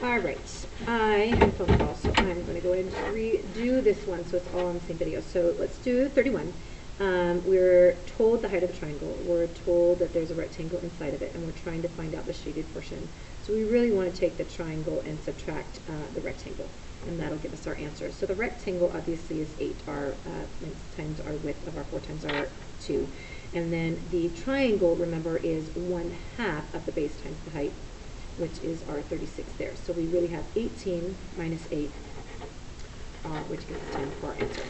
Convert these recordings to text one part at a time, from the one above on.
All right, I have a phone call, so I'm going to go ahead and redo this one so it's all on the same video. So let's do 31. We're told the height of a triangle. We're told that there's a rectangle inside of it, and we're trying to find out the shaded portion. So we really want to take the triangle and subtract the rectangle, and that'll give us our answer. So the rectangle obviously is 8. Our length times our width of our 4 times our 2. And then the triangle, remember, is 1/2 of the base times the height, which is our 36 there. So we really have 18 minus 8, which gives us 10 for our answer.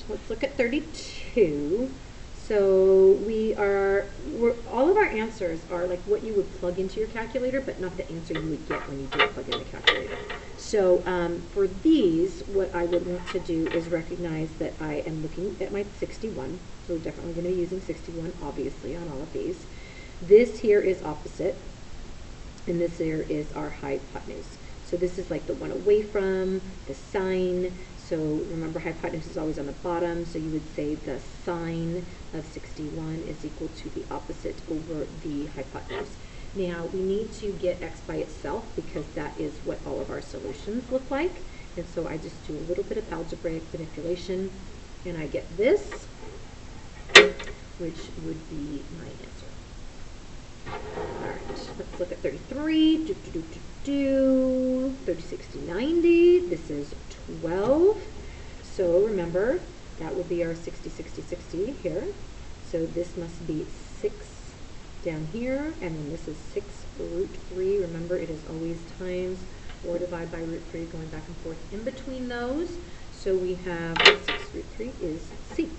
Let's look at 32. So all of our answers are like what you would plug into your calculator, but not the answer you would get when you do plug in the calculator. So for these, what I would want to do is recognize that I am looking at my 61. So we're definitely going to be using 61, obviously, on all of these. This here is opposite, and this here is our hypotenuse. So this is like the one away from, the sine. So remember, hypotenuse is always on the bottom, so you would say the sine of 61 is equal to the opposite over the hypotenuse. Now, we need to get x by itself because that is what all of our solutions look like. And so I just do a little bit of algebraic manipulation, and I get this, which would be my answer. All right, let's look at 33. 30, 60, 90. This is 12. So remember, that would be our 60, 60, 60 here. So this must be 6 down here, and then this is 6 root 3. Remember, it is always times or divide by root 3 going back and forth in between those. So we have 6 root 3 is C.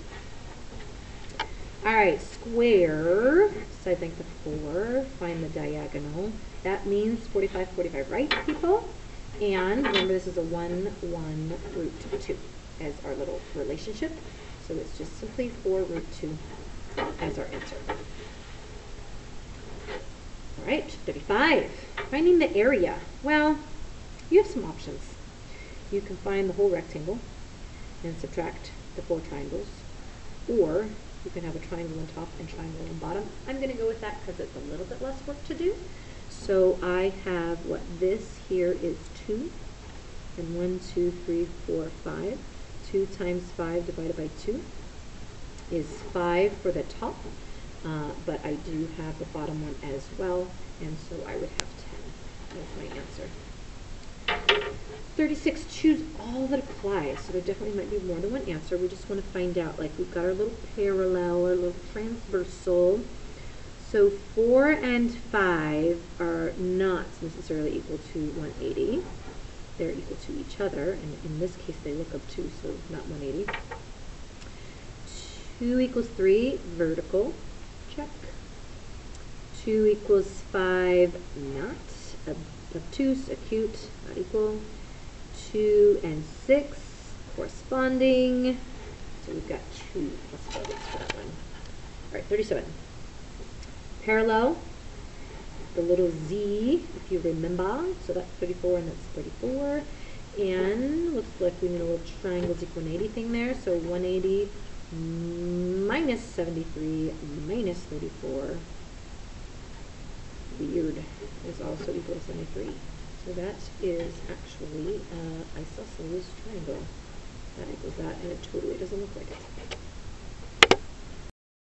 All right, square side length of 4, find the diagonal. That means 45, 45, right, people? And remember, this is a 1, 1, root 2 as our little relationship. So it's just simply 4 root 2 as our answer. All right, 35. Finding the area. Well, you have some options. You can find the whole rectangle and subtract the 4 triangles, or you can have a triangle on top and triangle on bottom. I'm going to go with that because it's a little bit less work to do. So I have what this here is 2, and 1, 2, 3, 4, 5. 2 times 5 divided by 2 is 5 for the top, but I do have the bottom one as well, and so I would have 10 as my answer. 36, choose all that apply. So there definitely might be more than one answer. We just want to find out, like we've got our little parallel, our little transversal. So 4 and 5 are not necessarily equal to 180. They're equal to each other, and in this case they look up 2, so not 180. 2 equals 3, vertical, check. 2 equals 5, not. Obtuse, acute, not equal. 2 and 6, corresponding. So we've got 2 possibilities for that one. All right, 37. Parallel, the little z, if you remember. So that's 34 and that's 34. And looks like we need a little triangles equal 180 thing there. So 180 minus 73 minus 34. Weird, is also equal to 73. So that is actually isosceles triangle. That equals that, and it totally doesn't look like it.